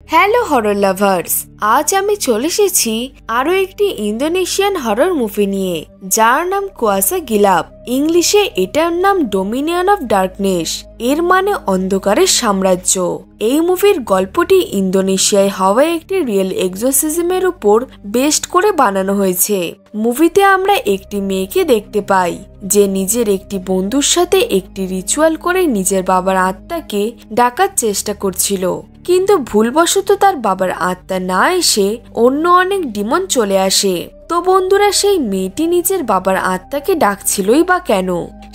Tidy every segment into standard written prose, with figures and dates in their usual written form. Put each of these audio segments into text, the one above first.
Hello horror lovers, আজ আমি চলে এসেছি আরো একটি ইন্দোনেশিয়ান হরর মুভি নিয়ে, যার নাম কুয়াশা গিলাপ। ইংলিশে এটার নাম ডোমিনিয়ন অফ ডার্কনেস, এর মানে অন্ধকারের সাম্রাজ্য। এই মুভির গল্পটি ইন্দোনেশিয়ায় হওয়া একটি রিয়েল এক্সোরসিজমের উপর বেস্ড করে বানানো হয়েছে। মুভিতে আমরা একটি মেয়েকে দেখতে পাই যে নিজের একটি বন্ধুর সাথে একটি রিচুয়াল করে নিজের বাবার আত্মাকে ডাকার চেষ্টা করছিল, কিন্তু ভুলবশত তার বাবার আত্মা না এসে অন্য অনেক ডিমন চলে আসে। তো বন্ধুরা, সেই মেয়েটি নিজের বাবার আত্মাকে ডাকছিলই বা কেন?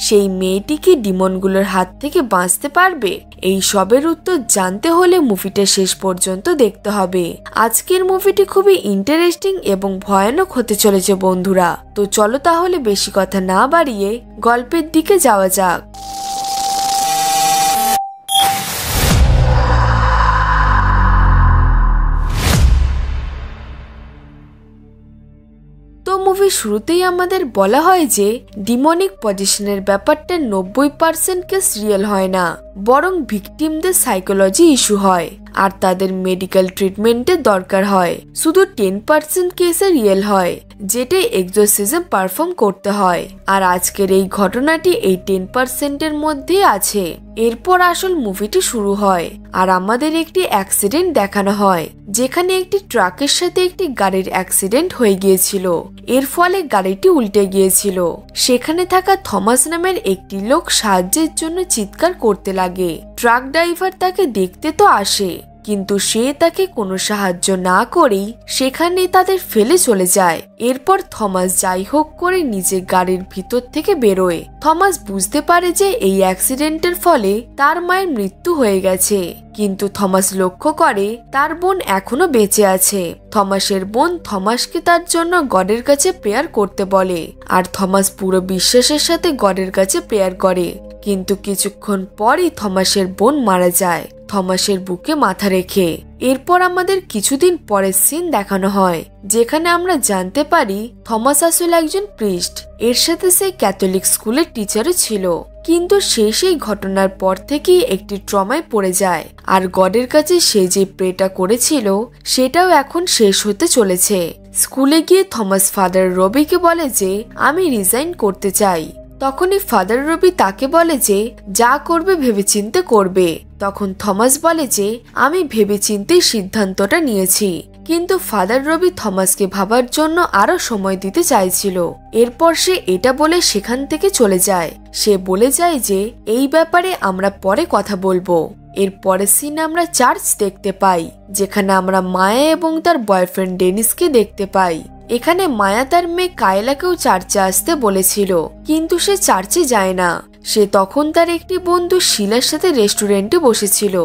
সেই মেয়েটি কি ডিমনগুলোর হাত থেকে বাঁচতে পারবে? এই সবের উত্তর জানতে হলে মুভিটা শেষ পর্যন্ত দেখতে হবে। আজকের মুভিটি খুবই ইন্টারেস্টিং এবং ভয়ানক হতে চলেছে বন্ধুরা। তো চলো তাহলে বেশি কথা না বাড়িয়ে গল্পের দিকে যাওয়া যাক। তো মুভির শুরুতেই আমাদের বলা হয় যে ডিমনিক পজিশনের ব্যাপারটা 90% কেস রিয়েল হয় না, বরং ভিকটিমদের সাইকোলজি ইস্যু হয় আর তাদের মেডিকেল ট্রিটমেন্টের দরকার হয়। শুধু 10% কেসে রিয়েল হয়, যেটা এক্সোরসিজম পারফর্ম করতে হয়। আর আজকের এই ঘটনাটি এই 10%-এর মধ্যেই আছে। এরপর আসল মুভিটি শুরু হয় আর আমাদের একটি অ্যাক্সিডেন্ট দেখানো হয়, যেখানে একটি ট্রাকের সাথে একটি গাড়ির অ্যাক্সিডেন্ট হয়ে গিয়েছিল। এর ফলে গাড়িটি উল্টে গিয়েছিল। সেখানে থাকা থমাস নামের একটি লোক সাহায্যের জন্য চিৎকার করতে লাগে। ট্রাক ড্রাইভার তাকে দেখতে তো আসে, কিন্তু সে তাকে কোনো সাহায্য না করেই সেখানে তাদের ফেলে চলে যায়। এরপর থমাস যাই হোক করে নিজে গাড়ির ভিতর থেকে বেরোয়। থমাস বুঝতে পারে যে এই অ্যাক্সিডেন্টের ফলে তার মায়ের মৃত্যু হয়ে গেছে, কিন্তু থমাস লক্ষ্য করে তার বোন এখনো বেঁচে আছে। থমাসের বোন থমাসকে তার জন্য গডের কাছে প্রেয়ার করতে বলে, আর থমাস পুরো বিশ্বাসের সাথে গডের কাছে প্রেয়ার করে। কিন্তু কিছুক্ষণ পরই থমাসের বোন মারা যায়, থমাসের বুকে মাথা রেখে। এরপর আমাদের কিছুদিন পরের সিন দেখানো হয়, যেখানে আমরা জানতে পারি থমাস আসলে একজন প্রিস্ট। এর সাথে সে ক্যাথলিক স্কুলের টিচারও ছিল, কিন্তু সে সেই ঘটনার পর থেকেই একটি ট্রমায় পড়ে যায়। আর গডের কাছে সে যে প্রেটা করেছিল সেটাও এখন শেষ হতে চলেছে। স্কুলে গিয়ে থমাস ফাদার রবিকে বলে যে আমি রিজাইন করতে চাই। তখনই ফাদার রবি তাকে বলে যে যা করবে ভেবেচিন্তে করবে। তখন থমাস বলে যে আমি ভেবেচিন্তে সিদ্ধান্তটা নিয়েছি, কিন্তু ফাদার রবি থমাসকে ভাবার জন্য আরো সময় দিতে চাইছিল। এরপর সে এটা বলে সেখান থেকে চলে যায়। সে বলে যায় যে এই ব্যাপারে আমরা পরে কথা বলবো। এর পরের সিন আমরা চার্চ দেখতে পাই, যেখানে আমরা মায়া এবং তার বয়ফ্রেন্ড ডেনিসকে দেখতে পাই। এখানে মায়া তার মেয়ে কায়লাকেও চার্চে আসতে বলেছিল, কিন্তু সে চার্চে যায় না। সে তখন তার একটি বন্ধু শিলার সাথে রেস্টুরেন্টে বসেছিল।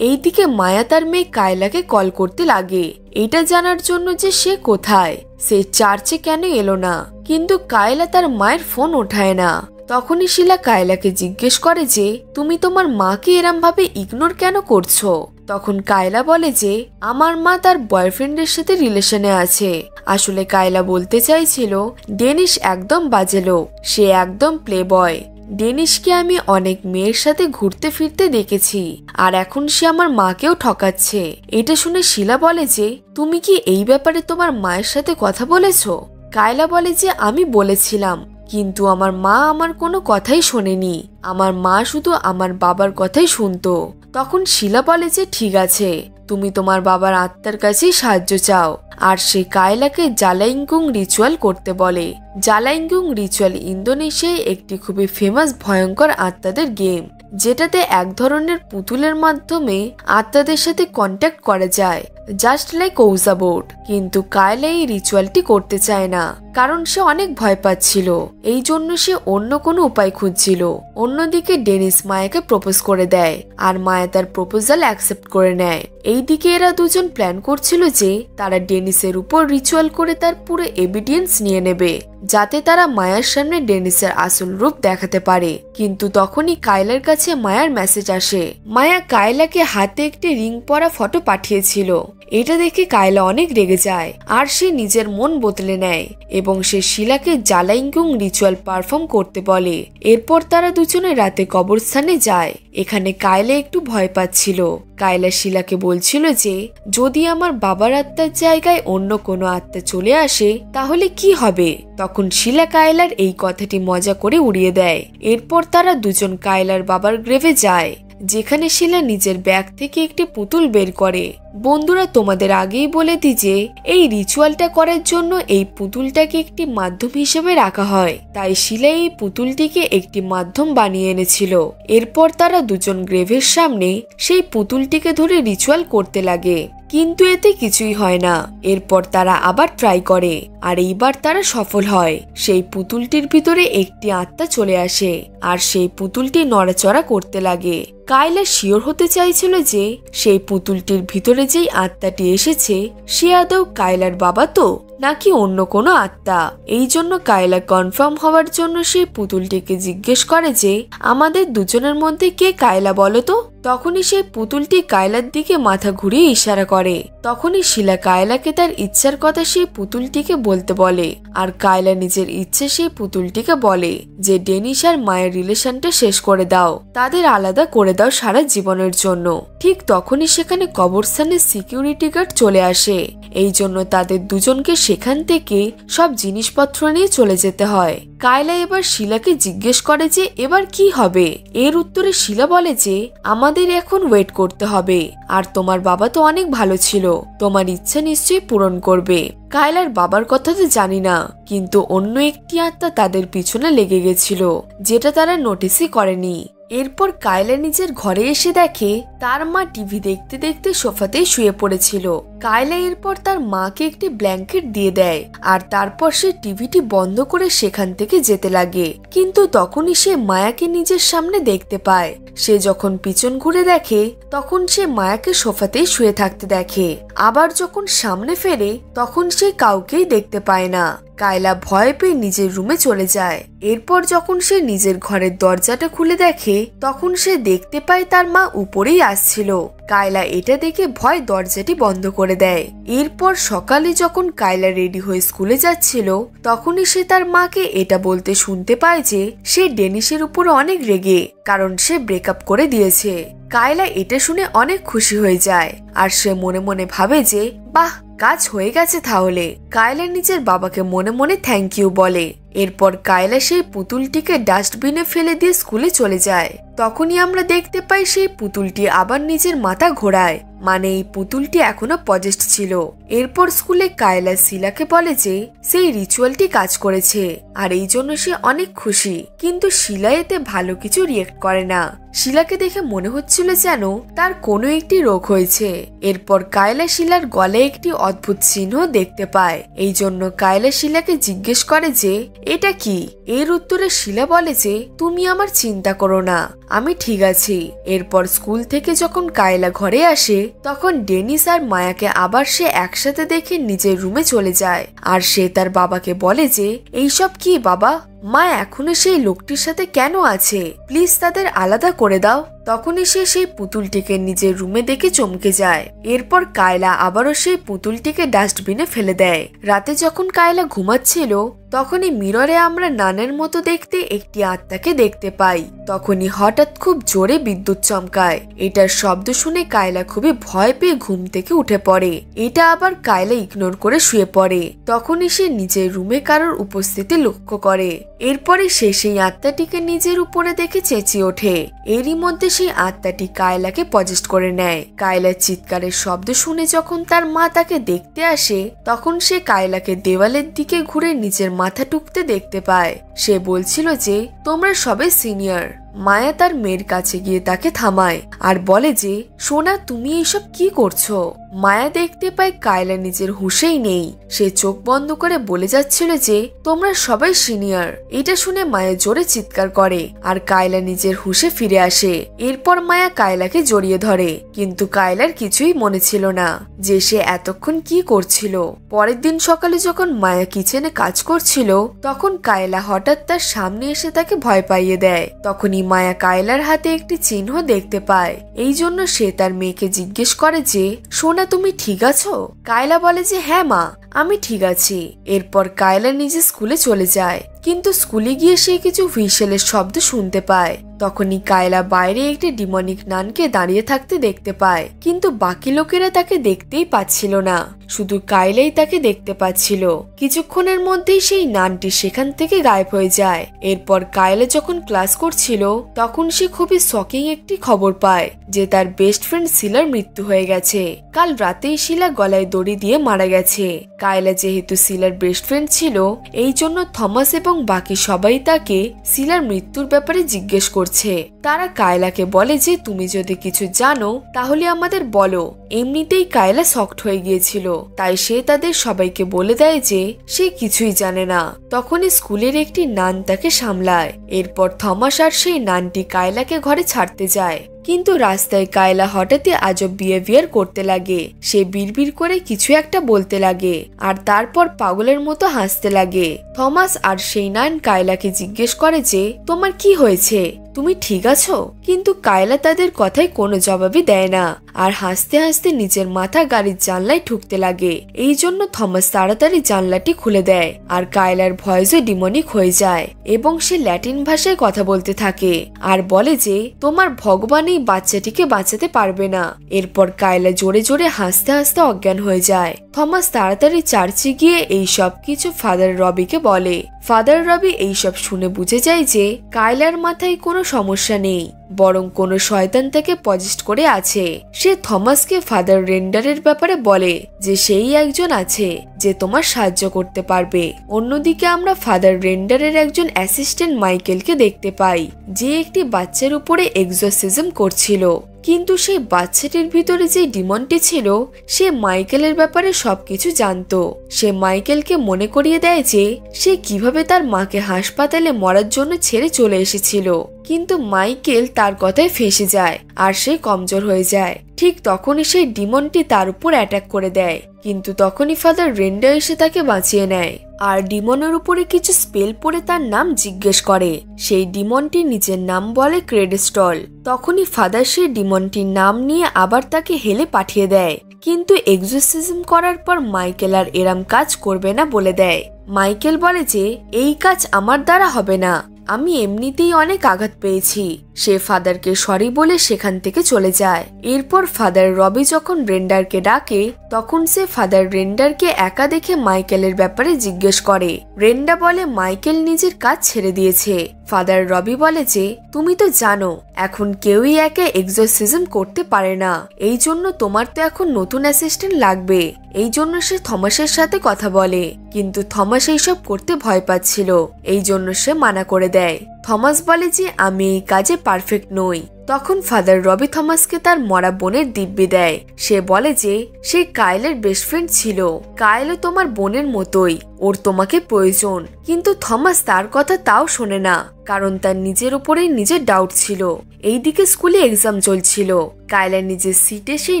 এইদিকে মায়া তার মেয়ে কায়লাকে কল করতে লাগে, এটা জানার জন্য যে সে কোথায়, সে চার্চে কেন এলো না। কিন্তু কায়লা তার মায়ের ফোন ওঠায় না। তখনই শিলা কায়লাকে জিজ্ঞেস করে যে তুমি তোমার মাকে এরম ভাবে ইগনোর কেন করছো? তখন কায়লা বলে যে আমার মা তার বয়ফ্রেন্ডের সাথে রিলেশনে আছে। আসলে কায়লা বলতে চাইছিল ডেনিস একদম বাজে লোক, সে একদম প্লে বয়। ডেনিসকে আমি অনেক মেয়ের সাথে ঘুরতে ফিরতে দেখেছি, আর এখন সে আমার মাকেও ঠকাচ্ছে। এটা শুনে শিলা বলে যে তুমি কি এই ব্যাপারে তোমার মায়ের সাথে কথা বলেছো? কায়লা বলে যে আমি বলেছিলাম, কিন্তু আমার মা আমার কোনো কথাই শোনেনি। আমার মা শুধু আমার বাবার কথাই শুনতো। তখন শিলা বলে যে ঠিক আছে, তুমি তোমার বাবার আত্মার কাছেই সাহায্য চাও। আর সে কায়লাকে জালাইঙ্গুং রিচুয়াল করতে বলে। জালাইঙ্গুং রিচুয়াল ইন্দোনেশিয়ায় একটি খুবই ফেমাস ভয়ঙ্কর আত্মাদের গেম, যেটাতে এক ধরনের পুতুলের মাধ্যমে আত্মাদের সাথে কন্ট্যাক্ট করা যায়, জাস্ট লাইক ওউজা বোর্ড। কিন্তু কায়লা এই রিচুয়ালটি করতে চায় না, কারণ সে অনেক ভয় পাচ্ছিল। এই জন্য সে অন্য কোনো উপায় খুঁজছিল। অন্যদিকে ডেনিস মায়াকে প্রপোজ করে দেয়, আর মায়া তার প্রপোজাল অ্যাকসেপ্ট করে নেয়। এইদিকে এরা দুজন প্ল্যান করছিল যে তারা ডেনিসের উপর রিচুয়াল করে তার পুরো এভিডেন্স নিয়ে নেবে, যাতে তারা মায়ার সামনে ডেনিসের আসল রূপ দেখাতে পারে। কিন্তু তখনই কায়লার কাছে মায়ার মেসেজ আসে। মায়া কায়লাকে হাতে একটি রিং পরা ফটো পাঠিয়েছিল, এটা দেখে কায়লা অনেক রেগে যায় আর সে নিজের মন বদলে নেয় এবং সে শিলাকে জালাইঙ্গুং রিচুয়াল পারফর্ম করতে বলে। এরপর তারা দুজনে রাতে কবরস্থানে যায়। এখানে কায়লা একটু ভয় পাচ্ছিল। কায়লা শিলাকে বলছিল যে যদি আমার বাবার আত্মার জায়গায় অন্য কোনো আত্মা চলে আসে তাহলে কি হবে। তখন শিলা কায়লার এই কথাটি মজা করে উড়িয়ে দেয়। এরপর তারা দুজন কায়লার বাবার গ্রেভে যায়, যেখানে শিলা নিজের ব্যাগ থেকে একটি পুতুল বের করে। বন্ধুরা, তোমাদের আগেই বলে দিই যে এই রিচুয়ালটা করার জন্য এই পুতুলটাকে একটি মাধ্যম হিসেবে রাখা হয়, তাই শিলা এই পুতুলটিকে একটি মাধ্যম বানিয়ে এনেছিল। এরপর তারা দুজন গ্রেভের সামনে সেই পুতুলটিকে ধরে রিচুয়াল করতে লাগে, কিন্তু এতে কিছুই হয় না। এরপর তারা আবার ট্রাই করে আর এইবার তারা সফল হয়। সেই পুতুলটির ভিতরে একটি আত্মা চলে আসে আর সেই পুতুলটি নড়াচড়া করতে লাগে। কায়লা শিওর হতে চাইছিল যে সেই পুতুলটির ভিতরে যেই আত্মাটি এসেছে সে আদৌ কায়লার বাবা তো নাকি অন্য কোনো আত্মা। এই জন্য কায়লা কনফার্ম হওয়ার জন্য সেই পুতুলটিকে জিজ্ঞেস করে যে আমাদের দুজনের মধ্যে কে কায়লা বলো তো। তখনই সেই পুতুলটি কায়লার দিকে মাথা ঘুরিয়ে ইশারা করে। তখনই শিলা কায়লাকে তার ইচ্ছার কথা সেই পুতুলটিকে বলতে বলে আর কায়লা নিজের ইচ্ছে সেই পুতুলটিকে বলে যে ডেনিস আর মায়ের রিলেশনটা শেষ করে দাও, তাদের আলাদা করে দাও সারা জীবনের জন্য। ঠিক তখনই সেখানে কবরস্থানের সিকিউরিটি গার্ড চলে আসে। এই জন্য তাদের দুজনকে সেখান থেকে সব জিনিসপত্র নিয়ে চলে যেতে হয়। কায়লা এবার শিলাকে জিজ্ঞেস করে যে এবার কি হবে। এর উত্তরে শিলা বলে যে আমাদের এখন ওয়েট করতে হবে, আর তোমার বাবা তো অনেক ভালো ছিল, তোমার ইচ্ছা নিশ্চয়ই পূরণ করবে। কায়লার বাবার কথা তো জানি না, কিন্তু অন্য একটি আত্মা তাদের পিছনে লেগে গেছিল, যেটা তারা নোটিসই করেনি। এরপর কায়লা নিজের ঘরে এসে দেখে তার মা টিভি দেখতে দেখতে সোফাতেই শুয়ে পড়েছিল। কায়লা এরপর তার মাকে একটি ব্ল্যাঙ্কেট দিয়ে দেয় আর তারপর সে টিভিটি বন্ধ করে সেখান থেকে যেতে লাগে। কিন্তু তখনই সে মায়াকে নিজের সামনে দেখতে পায়। সে যখন পিছন ঘুরে দেখে তখন সে মায়াকে সোফাতেই শুয়ে থাকতে দেখে। আবার যখন সামনে ফেরে তখন সে কাউকেই দেখতে পায় না। কায়লা ভয় পেয়ে নিজের রুমে চলে যায়। এরপর যখন সে নিজের ঘরের দরজাটা খুলে দেখে তখন সে দেখতে পায় তার মা উপরেই আসছিল। কায়লা এটা দেখে ভয় দরজাটি বন্ধ করে দেয়। এরপর সকালে যখন কায়লা রেডি হয়ে স্কুলে যাচ্ছিল তখনই সে তার মাকে এটা বলতে শুনতে পায় যে সে ডেনিসের উপর অনেক রেগে, কারণ সে ব্রেকআপ করে দিয়েছে। কায়লা এটা শুনে অনেক খুশি হয়ে যায় আর সে মনে মনে ভাবে যে বাহ, কাজ হয়ে গেছে তাহলে। কায়লা নিজের বাবাকে মনে মনে থ্যাংক ইউ বলে। এরপর কায়লা সেই পুতুলটিকে ডাস্টবিনে ফেলে দিয়ে স্কুলে চলে যায়। তখনই আমরা দেখতে পাই সেই পুতুলটি আবার নিজের মাথা ঘোরায়, মানে এই পুতুলটি এখনো পজেস্ট ছিল। এরপর স্কুলে কায়লা শিলাকে বলে যে সেই রিচুয়ালটি কাজ করেছে আর এই জন্য সে অনেক খুশি, কিন্তু শিলা এতে ভালো কিছু রিয়েক্ট করে না। শিলাকে দেখে মনে হচ্ছিল যেন তার কোনো একটি রোগ হয়েছে। এরপর কায়লা শিলার গলায় একটি অদ্ভুত চিহ্ন দেখতে পায়। এই জন্য কায়লা শিলাকে জিজ্ঞেস করে যে এটা কি। এর উত্তরে শিলা বলে যে তুমি আমার চিন্তা করো না, আমি ঠিক আছি। এরপর স্কুল থেকে যখন কায়লা ঘরে আসে তখন ডেনিস আর মায়াকে আবার সে একসাথে দেখে নিজের রুমে চলে যায় আর সে তার বাবাকে বলে যে এইসব কি বাবা, মা এখনো সেই লোকটির সাথে কেন আছে, প্লিজ তাদের আলাদা করে দাও। তখনই সে সেই পুতুলটিকে নিজের রুমে দেখে চমকে যায়। এরপর কায়লা আবারও সেই পুতুলটিকে ডাস্টবিনে ফেলে দেয়। রাতে যখন কায়লা ঘুমাচ্ছিল তখনই মিররে আমরা নানের মতো দেখতে একটি আত্মাকে দেখতে পাই। তখনই হঠাৎ খুব জোরে বিদ্যুৎ চমকায়। এটার শব্দ শুনে কায়লা খুবই ভয় পেয়ে ঘুম থেকে উঠে পড়ে। এটা আবার কায়লা ইগনোর করে শুয়ে পড়ে। তখনই সে নিজের রুমে কারোর উপস্থিতি লক্ষ্য করে। এরপরে সে সেই আত্মাটিকে নিজের উপরে দেখে চেঁচিয়ে ওঠে। এরই মধ্যে সেই আত্মাটি কায়লাকে পজেস্ট করে নেয়। কায়লার চিৎকারের শব্দ শুনে যখন তার মা তাকে দেখতে আসে তখন সে কায়লাকে দেওয়ালের দিকে ঘুরে নিজের মাথা টুকতে দেখতে পায়। সে বলছিল যে তোমরা সবে সিনিয়র। মায়া তার মেয়ের কাছে গিয়ে তাকে থামায় আর বলে যে সোনা, তুমি এইসব কি করছো। মায়া দেখতে পায় কায়লা নিজের হুঁশেই নেই। সে চোখ বন্ধ করে বলে যাচ্ছিল যে তোমরা সবাই সিনিয়র। এটা শুনে মায়া জোরে চিৎকার করে আর কায়লা নিজের হুঁশে ফিরে আসে। এরপর মায়া কায়লাকে জড়িয়ে ধরে, কিন্তু কায়লার কিছুই মনে ছিল না যে সে এতক্ষণ কি করছিল। পরের দিন সকালে যখন মায়া কিচেনে কাজ করছিল তখন কায়লা হঠাৎ তার সামনে এসে তাকে ভয় পাইয়ে দেয়। তখনই মায়া কায়লার হাতে একটি চিহ্ন দেখতে পায়। এই জন্য সে তার মেয়েকে জিজ্ঞেস করে যে সোনা, কায়লা তুমি ঠিক আছো? কায়লা বলে যে হ্যাঁ মা, আমি ঠিক আছি। এরপর কায়লা নিজে স্কুলে চলে যায়, কিন্তু স্কুলে গিয়ে সে কিছু হুইসেলের শব্দ শুনতে পায়। তখনই কায়লা বাইরে একটি ডিমনিক নানকে দাঁড়িয়ে থাকতে দেখতে পায়, কিন্তু বাকি লোকেরা তাকে দেখতেই পাচ্ছিল না, শুধু কায়লাই তাকে দেখতে পাচ্ছিল। কিছুক্ষণের মধ্যেই সেই নানটি সেখান থেকে গায়েব হয়ে যায়। এরপর কায়লা যখন ক্লাস করছিল তখন সে খুবই শকিং একটি খবর পায় যে তার বেস্ট ফ্রেন্ড শিলার মৃত্যু হয়ে গেছে। কাল রাতেই শিলা গলায় দড়ি দিয়ে মারা গেছে। কায়লা যেহেতু শিলার বেস্ট ফ্রেন্ড ছিল, এই জন্য থমাস এবং বাকি সবাই তাকে শিলার মৃত্যুর ব্যাপারে জিজ্ঞেস করছে। তারা কায়লাকে বলে যে তুমি যদি কিছু জানো তাহলে আমাদের বলো। এমনিতেই কায়লা শকড হয়ে গিয়েছিল, তাই সে তাদের সবাইকে বলে দেয় যে সে কিছুই জানে না। তখনই স্কুলের একটি নান তাকে সামলায়। এরপর থমাস আর সেই নানটি কায়লাকে ঘরে ছাড়তে যায়, কিন্তু রাস্তায় কায়লা হঠাৎই আজব বিহেভিয়ার করতে লাগে। সে বিড়বিড় করে কিছু একটা বলতে লাগে আর তারপর পাগলের মতো হাসতে লাগে। থমাস আর সেই নান কায়লাকে জিজ্ঞেস করে যে তোমার কি হয়েছে, তুমি ঠিক আছো? কিন্তু কায়লা তাদের কথায় কোনো জবাবই দেয় না আর হাসতে হাসতে নিজের মাথা গাড়ির জানলায় ঠুকতে লাগে। এই জন্য থমাস তাড়াতাড়ি জানলাটি খুলে দেয় আর কায়লার ভয়েসও ডিমনিক হয়ে যায় এবং সে ল্যাটিন ভাষায় কথা বলতে থাকে আর বলে যে তোমার ভগবান এই বাচ্চাটিকে বাঁচাতে পারবে না। এরপর কায়লা জোরে জোরে হাসতে হাসতে অজ্ঞান হয়ে যায়। থমাস তাড়াতাড়ি চার্চে গিয়ে এই সব কিছু ফাদার রবিকে বলে। ফাদার রবি এইসব শুনে বুঝে যায় যে কায়লার মাথায় কোনো সমস্যা নেই, বরং কোনো শয়তান তাকে পজেস্ট করে আছে। সে থমাসকে ফাদার রেন্ডারের ব্যাপারে বলে যে সেই একজন আছে যে তোমার সাহায্য করতে পারবে। অন্যদিকে আমরা ফাদার রেন্ডারের একজন অ্যাসিস্ট্যান্ট মাইকেলকে দেখতে পাই, যে একটি বাচ্চার উপরে এক্সোরসিজম করছিল। কিন্তু সেই বাচ্চাটির ভিতরে যে ডিমনটি ছিল সে মাইকেলের ব্যাপারে সবকিছু জানতো। সে মাইকেলকে মনে করিয়ে দেয় যে সে কিভাবে তার মাকে হাসপাতালে মরার জন্য ছেড়ে চলে এসেছিল, কিন্তু মাইকেল তার কথায় ফেঁসে যায় আর সে কমজোর হয়ে যায়। ঠিক তখনই সেই ডিমনটি তার উপর অ্যাটাক করে দেয়, কিন্তু তখনই ফাদার রেন্ডার এসে তাকে বাঁচিয়ে নেয় আর ডিমনের উপরে কিছু স্পেল পড়ে তার নাম জিজ্ঞেস করে। সেই ডিমনটি নিজের নাম বলে ক্রেডস্টল। তখনই ফাদার সেই ডিমনটির নাম নিয়ে আবার তাকে হেলে পাঠিয়ে দেয়, কিন্তু এক্সোরসিজম করার পর মাইকেল আর এরম কাজ করবে না বলে দেয়। মাইকেল বলে যে এই কাজ আমার দ্বারা হবে না, আমি এমনিতেই অনেক আঘাত পেয়েছি। সে ফাদারকে সরি বলে সেখান থেকে চলে যায়। এরপর ফাদার রবি যখন রেন্ডারকে ডাকে তখন সে ফাদার রেন্ডারকে একা দেখে মাইকেলের ব্যাপারে জিজ্ঞেস করে। রেন্ডা বলে মাইকেল নিজের কাজ ছেড়ে দিয়েছে। ফাদার রবি বলে যে তুমি তো জানো এখন কেউই একে এক্সোরসিজম করতে পারে না, এই জন্য তোমার তো এখন নতুন অ্যাসিস্ট্যান্ট লাগবে। এই জন্য সে থমাসের সাথে কথা বলে, কিন্তু থমাস এইসব করতে ভয় পাচ্ছিল, এই জন্য সে মানা করে দেয়। থমাস বলে যে আমি এই কাজে পারফেক্ট নই। তখন ফাদার রবি থমাসকে তার মরা বোনের দিব্যি দেয়। সে বলে যে সে কায়েলের বেস্ট ফ্রেন্ড ছিল, কায়েলও তোমার বোনের মতোই, ওর তোমাকে প্রয়োজন। কিন্তু থমাস তার কথা তাও শোনে না, কারণ তার নিজের উপরেই নিজের ডাউট ছিল। এইদিকে স্কুলে এক্সাম চলছিল। কায়লা নিজের সিটে সেই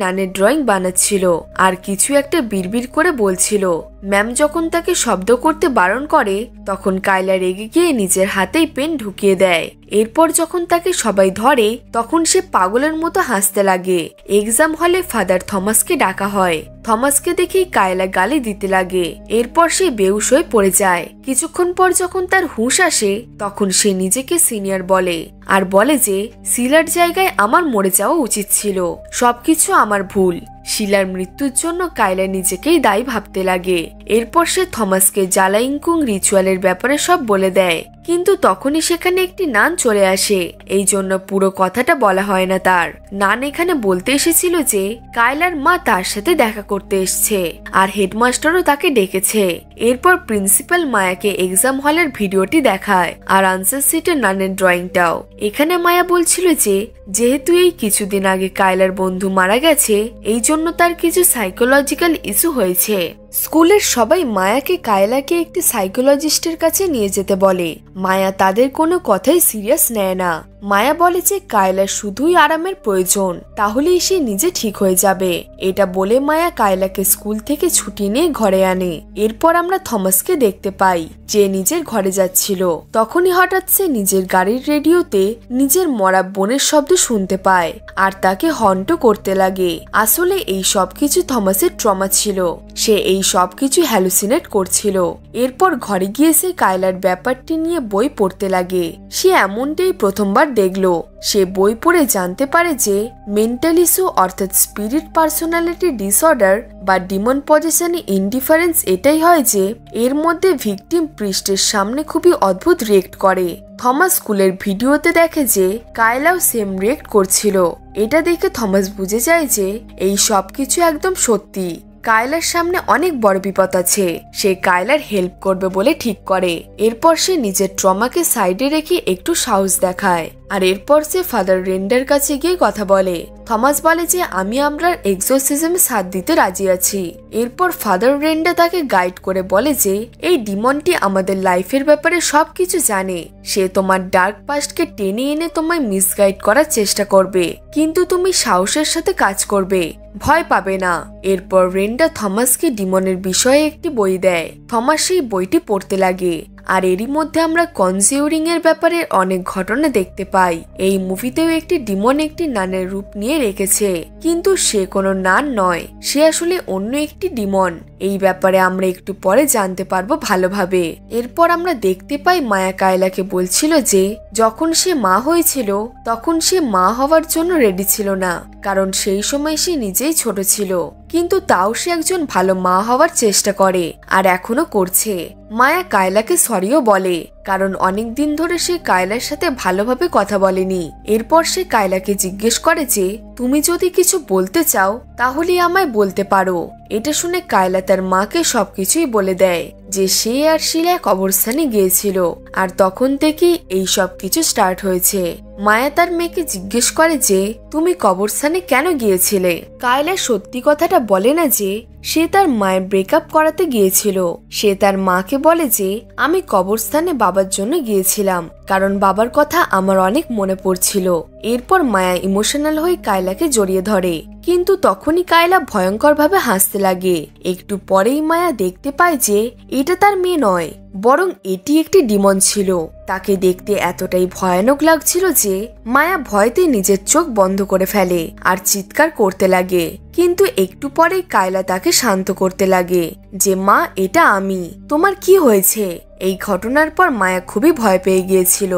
নানের ড্রয়িং বানাচ্ছিল আর কিছু একটা বিড়বিড় করে বলছিল। ম্যাম যখন তাকে শব্দ করতে বারণ করে তখন কায়লা রেগে গিয়ে নিজের হাতেই পেন ঢুকিয়ে দেয়। এরপর যখন তাকে সবাই ধরে তখন সে পাগলের মতো হাসতে লাগে। এক্সাম হলে ফাদার থমাসকে ডাকা হয়। থমাসকে দেখেই কায়লা গালি দিতে লাগে। এরপর সে বেহুশ হয়ে পড়ে যায়। কিছুক্ষণ পর যখন তার হুঁশ আসে তখন সে নিজেকে সিনিয়র বলে আর বলে যে শিলার জায়গায় আমার মরে যাওয়া উচিত ছিল, সবকিছু আমার ভুল। শিলার মৃত্যুর জন্য কায়লা নিজেকেই দায়ী ভাবতে লাগে। এরপর সে থমাসকে জ্বালাইংকুং রিচুয়ালের ব্যাপারে সব বলে দেয়, কিন্তু তখনই সেখানে একটি নান চলে আসে। এই জন্য পুরো কথাটা বলা হয় না তার। নান এখানে বলতে এসেছিল যে কায়লার মা তার সাথে দেখা করতে এসছে আর হেডমাস্টারও তাকে ডেকেছে। এরপর প্রিন্সিপাল মায়াকে এক্সাম হলের ভিডিওটি দেখায় আর আনসার সিটে নানের ড্রয়িংটাও। এখানে মায়া বলছিল যে যেহেতু এই কিছুদিন আগে কায়লার বন্ধু মারা গেছে এই জন্য তার কিছু সাইকোলজিক্যাল ইস্যু হয়েছে, স্কুলের সবাই মায়াকে কায়লাকে একটি সাইকোলজিস্টের কাছে নিয়ে যেতে বলে। মায়া তাদের কোনো কথাই সিরিয়াস নেয় না। মায়া বলে যে কায়লার শুধুই আরামের প্রয়োজন, তাহলেই সে নিজে ঠিক হয়ে যাবে। এটা বলে মায়া কায়লাকে স্কুল থেকে ছুটি নিয়ে ঘরে আনে। এরপর আমরা থমাসকে দেখতে পাই যে নিজের ঘরে যাচ্ছিল। তখনই হঠাৎ সে নিজের গাড়ির রেডিওতে নিজের মরা বোনের শব্দ শুনতে পায় আর তাকে হন্ট করতে লাগে। আসলে এই সবকিছু থমাসের ট্রমা ছিল। সে এই সবকিছু হ্যালুসিনেট করছিল। এরপর ঘরে গিয়ে সে কায়লার ব্যাপারটি নিয়ে বই পড়তে লাগে। সে এমনটাই প্রথমবার দেখলো। সে বই পড়ে জানতে পারে যে মেন্টাল ইস্যু অর্থাৎ স্পিরিট পার্সোনালিটি ডিসঅর্ডার বা ডিমন পজেশনে ইনডিফারেন্স এটাই হয় যে এর মধ্যে ভিকটিম পৃষ্ঠের সামনে খুবই অদ্ভুত রিয়েক্ট করে। থমাস স্কুলের ভিডিওতে দেখে যে কায়লাও সেম রিয়েক্ট করছিল। এটা দেখে থমাস বুঝে যায় যে এই সবকিছু একদম সত্যি। কায়লার সামনে অনেক বড় বিপদ আছে। সে কায়লার হেল্প করবে বলে ঠিক করে। এরপর সে নিজের ট্রমাকে সাইডে রেখে একটু সাহস দেখায় আর এরপর সে ফাদার রেন্ডার কাছে গিয়ে কথা বলে। থমাস বলে যে আমি আপনার এক্সোরসিজমে সাথ দিতে রাজি আছি। এরপর ফাদার রেন্ডা তাকে গাইড করে বলে যে এই ডিমনটি আমাদের লাইফের ব্যাপারে সবকিছু জানে। সে তোমার ডার্ক পাস্টকে টেনে এনে তোমায় মিসগাইড করার চেষ্টা করবে, কিন্তু তুমি সাহসের সাথে কাজ করবে, ভয় পাবে না। এরপর রেন্ডা থমাসকে ডিমনের বিষয়ে একটি বই দেয়। থমাস সেই বইটি পড়তে লাগে। আর এরই মধ্যে আমরা কনজিউরিং এর ব্যাপারে অনেক ঘটনা দেখতে পাই। এই মুভিতেও একটি ডিমন একটি নানের রূপ নিয়ে রেখেছে, কিন্তু সে কোনো নান নয়, সে আসলে অন্য একটি ডিমন। এই ব্যাপারে আমরা একটু পরে জানতে পারবো ভালোভাবে। এরপর আমরা দেখতে পাই মায়া কায়লাকে বলছিল যে যখন সে মা হয়েছিল তখন সে মা হওয়ার জন্য রেডি ছিল না, কারণ সেই সময় সে নিজেই ছোট ছিল, কিন্তু তাও সে একজন ভালো মা হওয়ার চেষ্টা করে আর এখনো করছে। মায়া কায়লাকে সরিও বলে, কারণ অনেক দিন ধরে সে কায়লার সাথে ভালোভাবে কথা বলেনি। এরপর সে কায়লাকে জিজ্ঞেস করে যে তুমি যদি কিছু বলতে চাও তাহলে আমায় বলতে পারো। এটা শুনে কায়লা তার মাকে সবকিছুই বলে দেয় যে সে আর শিলা কবরস্থানে গিয়েছিল আর তখন থেকেই এই সব কিছু স্টার্ট হয়েছে। মায়া তার মেয়েকে জিজ্ঞেস করে যে তুমি কবরস্থানে কেন গিয়েছিলে। কায়লা সত্যি কথাটা বলে না যে সে তার মায়ের ব্রেকআপ করাতে গিয়েছিল। সে তার মাকে বলে যে আমি কবরস্থানে বাবার জন্য গিয়েছিলাম, কারণ বাবার কথা আমার অনেক মনে পড়ছিল। এরপর মায়া ইমোশনাল হয়ে কায়লাকে জড়িয়ে ধরে, কিন্তু তখনই কায়লা ভয়ঙ্কর ভাবে হাসতে লাগে। একটু পরেই মায়া দেখতে পায় যে এটা তার মেয়ে নয়, বরং এটি একটি ডিমন ছিল। তাকে দেখতে এতটাই ভয়ানক লাগছিল যে মায়া ভয়তে নিজের চোখ বন্ধ করে ফেলে আর চিৎকার করতে লাগে। কিন্তু একটু পরেই কায়লা তাকে শান্ত করতে লাগে যে মা, এটা আমি, তোমার কি হয়েছে। এই ঘটনার পর মায়া খুবই ভয় পেয়ে গিয়েছিল।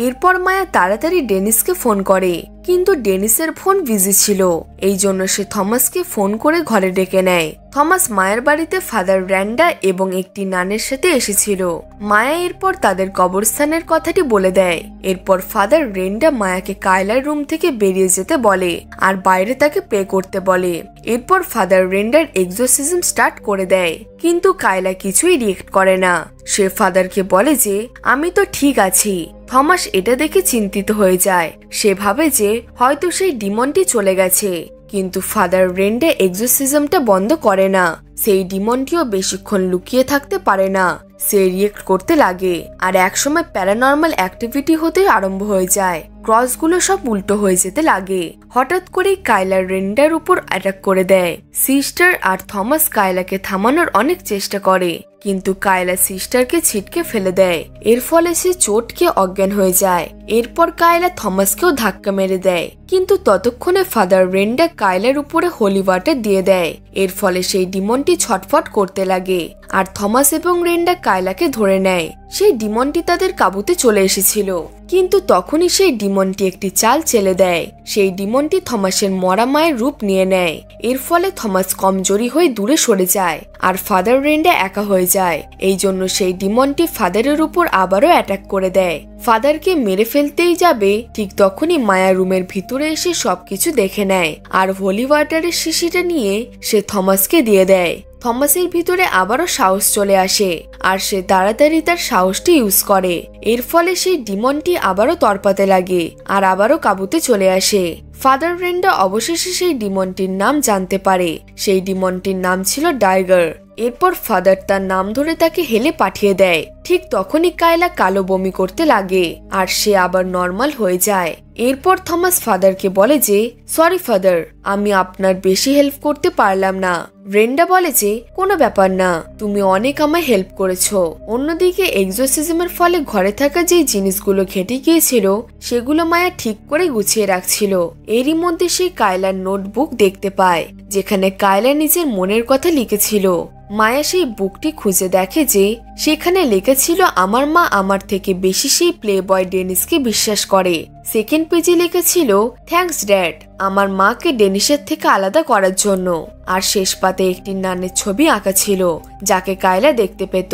এরপর মায়া তাড়াতাড়ি ডেনিসকে ফোন করে, কিন্তু ডেনিসের ফোন বিজি ছিল। এই জন্য সে থমাসকে ফোন করে ঘরে ডেকে নেয়। থমাস মায়ের বাড়িতে ফাদার র্যান্ডা এবং একটি নানের সাথে এসেছিল। মায়া এরপর তাদের কবরস্থানের কথাটি বলে দেয়। এরপর ফাদার র্যান্ডা মায়াকে কায়লার রুম থেকে বেরিয়ে যেতে বলে আর বাইরে তাকে প্রে করতে বলে। এরপর ফাদার র্যান্ডার এক্সোরসিজম স্টার্ট করে দেয়, কিন্তু কায়লা কিছুই রিয়েক্ট করে না। সে ফাদারকে বলে যে আমি তো ঠিক আছি। থমাস এটা দেখে চিন্তিত হয়ে যায়। সে ভাবে যে হয়তো সেই ডিমনটি চলে গেছে, কিন্তু ফাদার র্যান্ডা এক্সোরসিজমটা বন্ধ করে না। সেই ডিমনটিও বেশিক্ষণ লুকিয়ে থাকতে পারে না, সে রিয়েক্ট করতে লাগে আর একসময় প্যারানর্মাল অ্যাক্টিভিটি হতে আরম্ভ হয়ে যায়। ক্রসগুলো সব উল্টো হয়ে যেতে লাগে। হঠাৎ করেই কায়লা রেন্ডার উপর অ্যাটাক করে দেয়। সিস্টার আর থমাস কায়লাকে থামানোর অনেক চেষ্টা করে, কিন্তু কায়লা সিস্টারকে ছিটকে ফেলে দেয়। এর ফলে সে চোটকে অজ্ঞান হয়ে যায়। এরপর কায়লা থমাসকেও ধাক্কা মেরে দেয়, কিন্তু ততক্ষণে ফাদার রেন্ডা কায়লার উপরে হোলি ওয়াটার দিয়ে দেয়। এর ফলে সেই ডিমনটি ছটফট করতে লাগে আর থমাস এবং রেন্ডা কায়লাকে ধরে নেয়। সেই ডিমনটি তাদের কাবুতে চলে এসেছিল, কিন্তু তখনই সেই ডিমনটি একটি চাল চেলে দেয়। সেই ডিমনটি থমাসের মরা মায়ের রূপ নিয়ে নেয়। এর ফলে থমাস কমজোরি হয়ে দূরে সরে যায় আর ফাদার রেন্ডা একা হয়ে যায়। এই জন্য সেই ডিমনটি ফাদারের উপর আবারও অ্যাটাক করে দেয়। ফাদারকে মেরে ফেলতেই যাবে, ঠিক তখনই মায়া রুমের ভিতরে এসে সবকিছু দেখে নেয় আর হোলি ওয়াটারের শিশিটা নিয়ে সে থমাসকে দিয়ে দেয়। থমাসের ভিতরে আবারও সাহস চলে আসে আর সে তাড়াতাড়ি তার সাহসটি ইউজ করে। এর ফলে সেই ডিমনটি আবারও তরপাতে লাগে আর আবারও কাবুতে চলে আসে। ফাদার রেন্ডা অবশেষে সেই ডিমনটির নাম জানতে পারে। সেই ডিমনটির নাম ছিল ডাইগার। এরপর ফাদার তার নাম ধরে তাকে হেলে পাঠিয়ে দেয়। ঠিক তখনই কায়লা কালো বমি করতে লাগে আর সে আবার নর্মাল হয়ে যায়। এরপর থমাস ফাদারকে বলে যে সরি ফাদার, আমি আপনার বেশি হেল্প করতে পারলাম না। ব্রেন্ডা বলে যে কোনো ব্যাপার না, তুমি অনেক আমায় হেল্প করেছো। অন্যদিকে এক্সোসিজমের ফলে ঘরে থাকা যে জিনিসগুলো ঘেটে গিয়েছিল সেগুলো মায়া ঠিক করে গুছিয়ে রাখছিল। এরই মধ্যে সে কায়লার নোটবুক দেখতে পায় যেখানে কায়লা নিজের মনের কথা লিখেছিল। মায়া সেই বুকটি খুঁজে দেখে যে সেখানে লেখা আমার মা আমার থেকে বেশি সেই প্লে বয় ডেনিসকে বিশ্বাস করে। সেকেন্ড পেজে লেখা ছিল থ্যাঙ্কস ড্যাড, আমার মাকে ডেনিসের থেকে আলাদা করার জন্য। আর শেষ পাতে একটি নানের ছবি আঁকা ছিল যাকে কায়লা দেখতে পেত।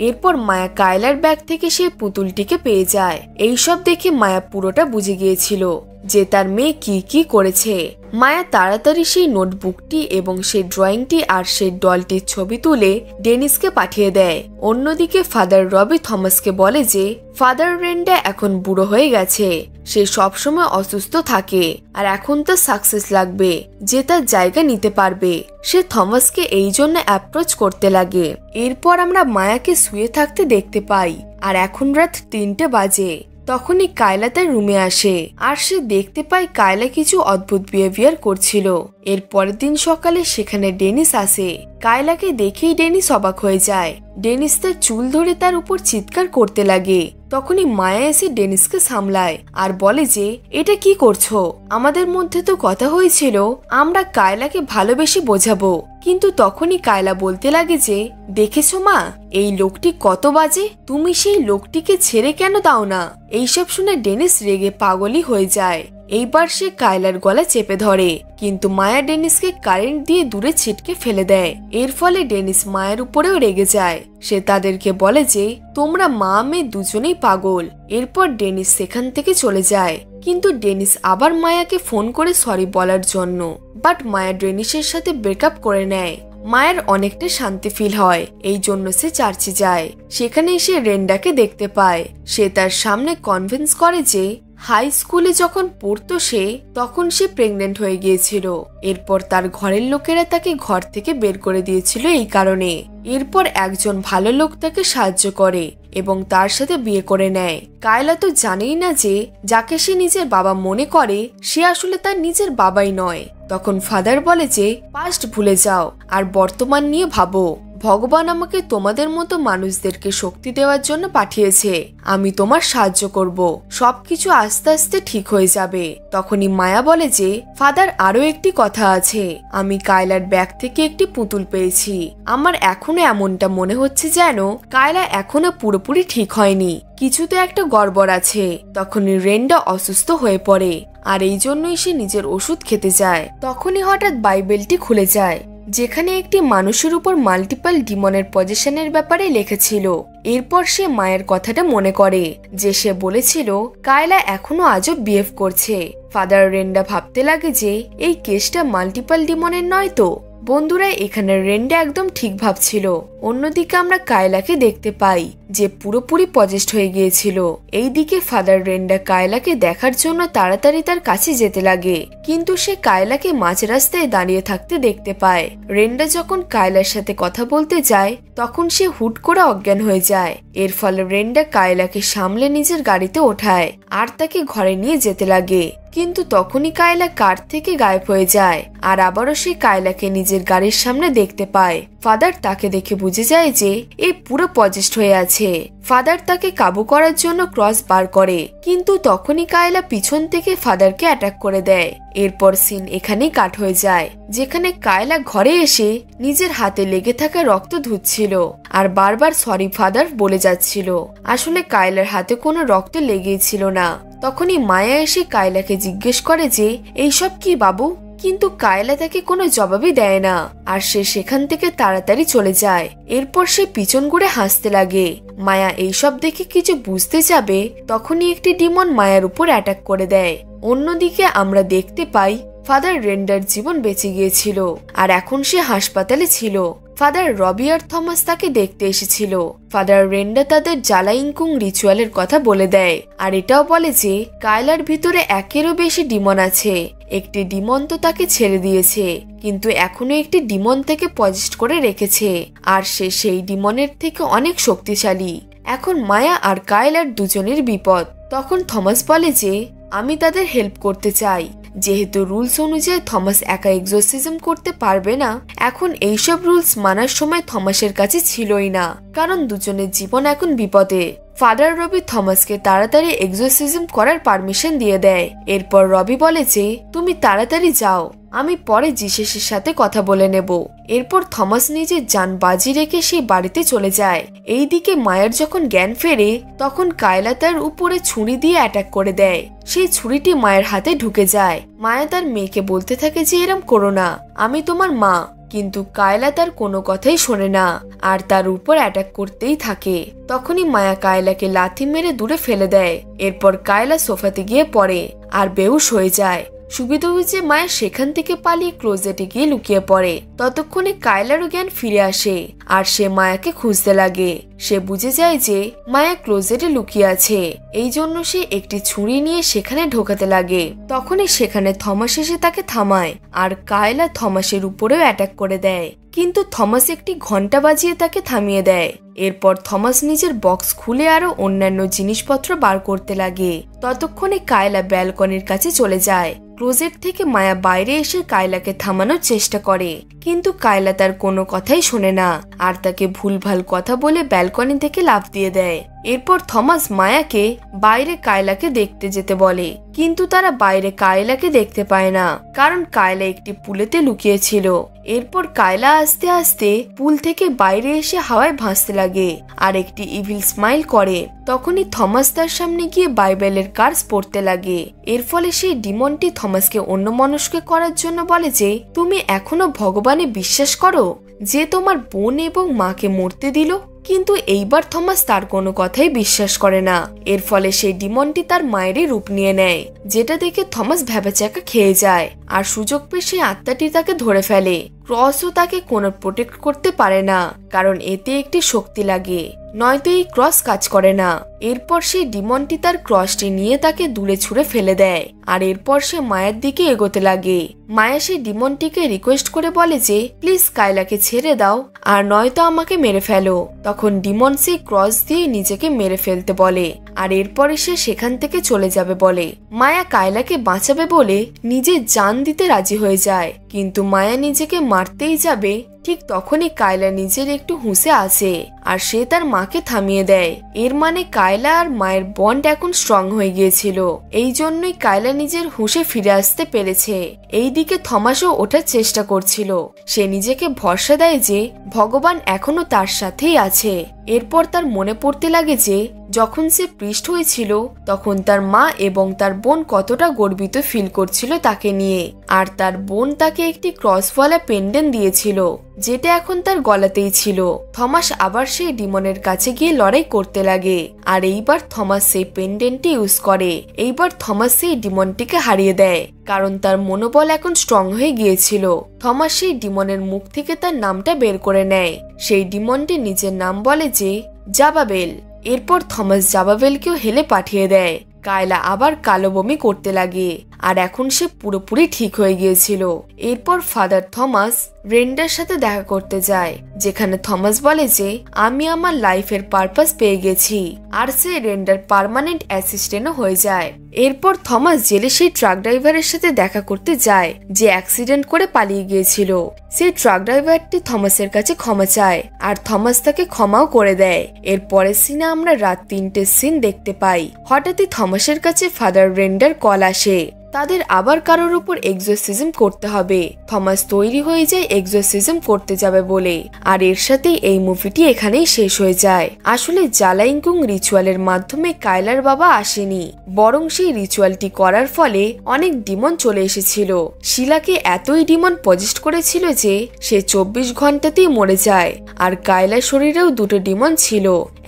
এরপর মায়া কায়লার ব্যাগ থেকে সেই পুতুলটিকে পেয়ে যায়। এইসব দেখে মায়া পুরোটা বুঝে গিয়েছিল যে তার মেয়ে কি কি করেছে। মায়া তাড়াতাড়ি সেই নোটবুকটি এবং সেই ড্রয়িংটি আর সেই ডলটির ছবি তুলে ডেনিসকে পাঠিয়ে দেয়। অন্যদিকে ফাদার রবি থমাসকে বলে যে ফাদার রেন্ডা এখন বুড়ো হয়ে গেছে, সে সবসময় অসুস্থ থাকে আর এখন তার সাকসেস লাগবে যে তার জায়গা নিতে পারবে। সে থমাসকে এই জন্য অ্যাপ্রোচ করতে লাগে। এরপর আমরা মায়াকে শুয়ে থাকতে দেখতে পাই আর এখন রাত 3টে বাজে। তখনই কায়লা তার রুমে আসে আর সে দেখতে পায় কায়লা কিছু অদ্ভুত বিহেভিয়ার করছিল। এর পরের দিন সকালে সেখানে ডেনিস আসে। কায়লাকে দেখেই ডেনিস অবাক হয়ে যায়। ডেনিস তার চুল ধরে তার উপর চিৎকার করতে লাগে। তখনই মায়া এসে ডেনিসকে সামলায় আর বলে যে এটা কি করছো? আমাদের মধ্যে তো কথা হয়েছিল আমরা কায়লাকে ভালোবেসে বোঝাবো। কিন্তু তখনই কায়লা বলতে লাগে যে দেখেছো মা, এই লোকটি কত বাজে, তুমি সেই লোকটিকে ছেড়ে কেন দাও না? এইসব শুনে ডেনিস রেগে পাগলই হয়ে যায়। এইবার সে কায়লার গলা চেপে ধরে, কিন্তু মায়া ডেনিসকে কারেন্ট দিয়ে দূরে ছিটকে ফেলে দেয়। এর ফলে ডেনিস মায়ের উপরেও রেগে যায়। সে তাদেরকে বলে যে তোমরা মা মেয়ে দুজনেই পাগল। এরপর ডেনিস সেখান থেকে চলে যায়। কিন্তু ডেনিস আবার মায়াকে ফোন করে সরি বলার জন্য, বাট মায়া ডেনিসের সাথে ব্রেকআপ করে নেয়। মায়ের অনেকটা শান্তি ফিল হয়, এই জন্য সে চার্চে যায়। সেখানে সে রেন্ডাকে দেখতে পায়। সে তার সামনে কনভিন্স করে যে হাই স্কুলে যখন পড়তো সে তখন সে প্রেগনেন্ট হয়ে গিয়েছিল। এরপর তার ঘরের লোকেরা তাকে ঘর থেকে বের করে দিয়েছিল এই কারণে। এরপর একজন ভালো লোক তাকে সাহায্য করে এবং তার সাথে বিয়ে করে নেয়। কায়লা তো জানেই না যে যাকে সে নিজের বাবা মনে করে সে আসলে তার নিজের বাবাই নয়। তখন ফাদার বলে যে পাস্ট ভুলে যাও আর বর্তমান নিয়ে ভাবো। ভগবান আমাকে তোমাদের মতো মানুষদেরকে শক্তি দেওয়ার জন্য পাঠিয়েছে। আমি তোমার সাহায্য করব, সবকিছু আস্তে আস্তে ঠিক হয়ে যাবে। তখনই মায়া বলে যে ফাদার আরো একটি কথা আছে, আমি কায়লার ব্যাগ থেকে একটি পুতুল পেয়েছি। আমার এখনো এমনটা মনে হচ্ছে যেন কায়লা এখনো পুরোপুরি ঠিক হয়নি, কিছু তো একটা গড়বড় আছে। তখনই রেন্ডা অসুস্থ হয়ে পড়ে আর এই জন্যই সে নিজের ওষুধ খেতে যায়। তখনই হঠাৎ বাইবেলটি খুলে যায় যেখানে একটি মানুষের উপর মাল্টিপল ডিমনের পজিশনের ব্যাপারে লেখেছিল। এরপর সে মায়ের কথাটা মনে করে যে সে বলেছিল কায়লা এখনো আজব বিহেভ করছে। ফাদার রেন্ডা ভাবতে লাগে যে এই কেসটা মাল্টিপল ডিমনের নয় তো। বন্ধুরা, এখানে রেন্ডা একদম ঠিক ভাবছিল। অন্যদিকে আমরা কায়লাকে দেখতে পাই যে পুরোপুরি পজেস্ট হয়ে গিয়েছিল। এইদিকে ফাদার রেন্ডা কায়লাকে দেখার জন্য তাড়াতাড়ি তার কাছে যেতে লাগে, কিন্তু সে কায়লাকে মাঝ রাস্তায় দাঁড়িয়ে থাকতে দেখতে পায়। রেন্ডা যখন কায়লার সাথে কথা বলতে যায় তখন সে হুট করে অজ্ঞান হয়ে যায়। এর ফলে রেন্ডা কায়লাকে সামলে নিজের গাড়িতে ওঠায় আর তাকে ঘরে নিয়ে যেতে লাগে। কিন্তু তখনই কায়লা কার থেকে গায়েব হয়ে যায় আর আবারও সে কায়লাকে নিজের গাড়ির সামনে দেখতে পায়। ফাদার তাকে দেখে বুঝে যায় যে এ পুরো পজেস্ট হয়ে আছে। ফাদার তাকে কাবু করার জন্য ক্রস বার করে, কিন্তু তখনই কায়লা পিছন থেকে ফাদারকে অ্যাটাক করে দেয়। এরপর সিন এখানেই কাট হয়ে যায়, যেখানে কায়লা ঘরে এসে নিজের হাতে লেগে থাকা রক্ত ধুচ্ছিল আর বারবার সরি ফাদার বলে যাচ্ছিল। আসলে কায়লার হাতে কোনো রক্ত লেগেই ছিল না। তখনই মায়া এসে কায়লাকে জিজ্ঞেস করে যে এইসব কি বাবু, কিন্তু কায়লা তাকে কোনো জবাবই দেয় না আর সে সেখান থেকে তাড়াতাড়ি চলে যায়। এরপর সে পিছন ঘুরে হাসতে লাগে। মায়া এইসব দেখে কিছু বুঝতে যাবে তখনই একটি ডিমন মায়ার উপর অ্যাটাক করে দেয়। অন্যদিকে আমরা দেখতে পাই ফাদার রেন্ডার জীবন বেঁচে গিয়েছিল আর এখন সে হাসপাতালে ছিল। ফাদার রবি আর থমাস তাকে দেখতে এসেছিল। ফাদার রেন্ডার তাদের জ্বালাইংকুং রিচুয়ালের কথা বলে দেয় আর এটাও বলে যে কায়লার ভিতরে একেরও বেশি ডিমন আছে। একটি ডিমন তো তাকে ছেড়ে দিয়েছে, কিন্তু এখনো একটি ডিমন থেকে পজেস্ট করে রেখেছে আর সে সেই ডিমনের থেকে অনেক শক্তিশালী। এখন মায়া আর কায়লার দুজনের বিপদ। তখন থমাস বলে যে আমি তাদের হেল্প করতে চাই। যেহেতু রুলস অনুযায়ী থমাস একা এক্সোরসিজম করতে পারবে না, এখন এইসব রুলস মানার সময় থমাসের কাছে ছিলই না, কারণ দুজনের জীবন এখন বিপদে। ফাদার রবি থমাসকে তাড়াতাড়ি এক্সোরসিজম করার পারমিশন দিয়ে দেয়। এরপর রবি বলে যে তুমি তাড়াতাড়ি যাও, আমি পরে জিসাসের সাথে কথা বলে নেব। এরপর থমাস নিজের যান বাজি রেখে সেই বাড়িতে চলে যায়। এইদিকে মায়ের যখন জ্ঞান ফেরে তখন কায়লা তার উপরে ছুরি দিয়ে অ্যাটাক করে দেয়। সেই ছুরিটি মায়ের হাতে ঢুকে যায়। মায়া তার মেয়েকে বলতে থাকে যে এরম করো না, আমি তোমার মা। কিন্তু কায়লা তার কোনো কথাই শোনে না আর তার উপর অ্যাটাক করতেই থাকে। তখনই মায়া কায়লাকে লাথি মেরে দূরে ফেলে দেয়। এরপর কায়লা সোফাতে গিয়ে পড়ে আর বেহুশ হয়ে যায়। সুবিধা হয়েছে মায়া সেখান থেকে পালিয়ে ক্লোজেটে গিয়ে লুকিয়ে পড়ে। ততক্ষণে কায়লারও জ্ঞান ফিরে আসে আর সে মায়াকে খুঁজতে লাগে। সে বুঝে যায় যে মায়া ক্লোজেটে লুকিয়ে আছে, এই জন্য সে একটি ছুরি নিয়ে সেখানে ঢোকাতে লাগে। তখনই সেখানে থমাস এসে তাকে থামায় আর কায়লা থমাসের উপরেও অ্যাটাক করে দেয়, কিন্তু থমাস একটি ঘন্টা বাজিয়ে তাকে থামিয়ে দেয়। এরপর থমাস নিজের বক্স খুলে আরো অন্যান্য জিনিসপত্র বার করতে লাগে। ততক্ষণে কায়লা ব্যালকনির কাছে চলে যায়। ক্লোজেট থেকে মায়া বাইরে এসে কায়লাকে থামানোর চেষ্টা করে, কিন্তু কায়লা তার কোনো কথাই শোনে না আর তাকে ভুলভাল কথা বলে ব্যালকনি থেকে লাফ দিয়ে দেয়। এরপর থমাস মায়াকে বাইরে কায়লাকে দেখতে যেতে বলে, কিন্তু তারা বাইরে কায়লাকে দেখতে পায় না, কারণ কায়লা একটি পুলেতে লুকিয়েছিল। এরপর কায়লা আস্তে আস্তে পুল থেকে বাইরে এসে হাওয়ায় ভাসতে লাগে আর একটি ইভিল স্মাইল করে। তখনই থমাস তার সামনে গিয়ে বাইবেলের কার্স পড়তে লাগে। এর ফলে সেই ডিমনটি থমাসকে অন্যমনস্ক করার জন্য বলে যে তুমি এখনো ভগবানে বিশ্বাস করো, যে তোমার বোন এবং মাকে মরতে দিল। কিন্তু এইবার থমাস তার কোনো কথাই বিশ্বাস করে না। এর ফলে সেই ডিমনটি তার মায়েরই রূপ নিয়ে নেয়, যেটা দেখে থমাস ভ্যাবাচ্যাকা খেয়ে যায় আর সুযোগ পেয়ে সেই আত্মাটি তাকে ধরে ফেলে। ক্রসও তাকে কোনো প্রোটেক্ট করতে পারে না, কারণ এতে একটি শক্তি লাগে, নয়তো এই ক্রস কাজ করে না। এরপর সেই ডিমনটি তার ক্রসটি নিয়ে তাকে দূরে ছুঁড়ে ফেলে দেয় আর এরপর সে মায়ের দিকে এগোতে লাগে। মায়া সেই ডিমনটিকে রিকোয়েস্ট করে বলে যে প্লিজ কায়লাকে ছেড়ে দাও আর নয়তো আমাকে মেরে ফেলো। তখন ডিমন সেই ক্রস দিয়ে নিজেকে মেরে ফেলতে বলে আর এরপরে সে সেখান থেকে চলে যাবে বলে। মায়া কায়লাকে বাঁচাবে বলে নিজের জান দিতে রাজি হয়ে যায়, কিন্তু মায়া নিজেকে মারতেই যাবে ঠিক তখনই কায়লা নিজের একটু হুঁশে আসে আর সে তার মাকে থামিয়ে দেয়। এর মানে কায়লা আর মায়ের বন্ড এখন স্ট্রং হয়ে গিয়েছিল, এই জন্যই কায়লা নিজের হুঁশে ফিরে আসতে পেরেছে। এইদিকে থমাসও ওঠার চেষ্টা করছিল। সে নিজেকে ভরসা দেয় যে ভগবান এখনো তার সাথেই আছে। এরপর তার মনে পড়তে লাগে যে যখন সে পৃষ্ঠ হয়েছিল তখন তার মা এবং তার বোন কতটা গর্বিত ফিল করছিল তাকে নিয়ে, আর তার বোন তাকে একটি ক্রসওয়ালা পেন্ডেন্ট দিয়েছিল যেটা এখন তার গলাতেই ছিল। থমাস আবার সেই ডিমনের কাছে গিয়ে লড়াই করতে লাগে আর এইবার থমাস সেই পেন্ডেন্টটি ইউজ করে। এইবার থমাস সেই ডিমনটিকে হারিয়ে দেয়, কারণ তার মনোবল এখন স্ট্রং হয়ে গিয়েছিল। থমাস সেই ডিমনের মুখ থেকে তার নামটা বের করে নেয়। সেই ডিমনটি নিজের নাম বলে যে জাবাবেল। এরপর থমাস জাবাবেলকেও হেলে পাঠিয়ে দেয়। কায়লা আবার কালো বমি করতে লাগে আর এখন সে পুরোপুরি ঠিক হয়ে গিয়েছিল। এরপর ফাদার থমাস রেন্ডার সাথে দেখা করতে যায়, যেখানে থমাস বলে যে আমি আমার লাইফের পারপাস পেয়ে গেছি, আর সে রেন্ডার পার্মানেন্ট অ্যাসিস্ট্যান্টও হয়ে যায়। এরপর থমাস জেলে সেই ট্রাক ড্রাইভারের সাথে দেখা করতে যায় যে অ্যাক্সিডেন্ট করে পালিয়ে গিয়েছিল। সেই ট্রাক ড্রাইভারটি থমাসের কাছে ক্ষমা চায় আর থমাস তাকে ক্ষমাও করে দেয়। এর পরের সিনে আমরা রাত 3টের সিন দেখতে পাই। হঠাৎই থমাসের কাছে ফাদার রেন্ডার কল আসে, তাদের আবার কারোর উপর এক্সোরসিজম করতে হবে। থমাস তৈরি হয়ে যায় এক্সোরসিজম করতে যাবে বলে, আর এর সাথেই এই মুভিটি এখানেই শেষ হয়ে যায়। আসলে জ্বালাইংকুং রিচুয়ালের মাধ্যমে কায়লার বাবা আসেনি, বরং সেই রিচুয়ালটি করার ফলে অনেক ডিমন চলে এসেছিল। শিলাকে এতই ডিমন পজেস্ট করেছিল যে সে 24 ঘন্টাতেই মরে যায়। আর কায়লার শরীরেও দুটো ডিমন ছিল,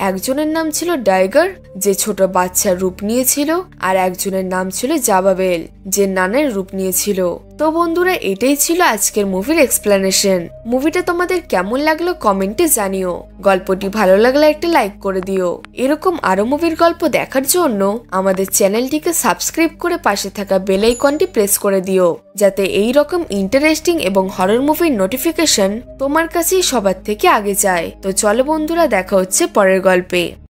একজনের নাম ছিল ডাইগার যে ছোট বাচ্চার রূপ নিয়েছিল, আর একজনের নাম ছিল জাবাবেল যে নানের রূপ নিয়েছিল। তো বন্ধুরা, এটাই ছিল আজকের মুভির এক্সপ্লেনেশন। মুভিটা তোমাদের কেমন লাগলো কমেন্টে জানিও। গল্পটি ভালো লাগলে একটা লাইক করে দিও। এরকম আরো মুভির গল্প দেখার জন্য আমাদের চ্যানেলটিকে সাবস্ক্রাইব করে পাশে থাকা বেল আইকনটি প্রেস করে দিও, যাতে এই রকম ইন্টারেস্টিং এবং হরর মুভির নোটিফিকেশন তোমার কাছেই সবার থেকে আগে যায়। তো চলো বন্ধুরা, দেখা হচ্ছে পরের গল্পে।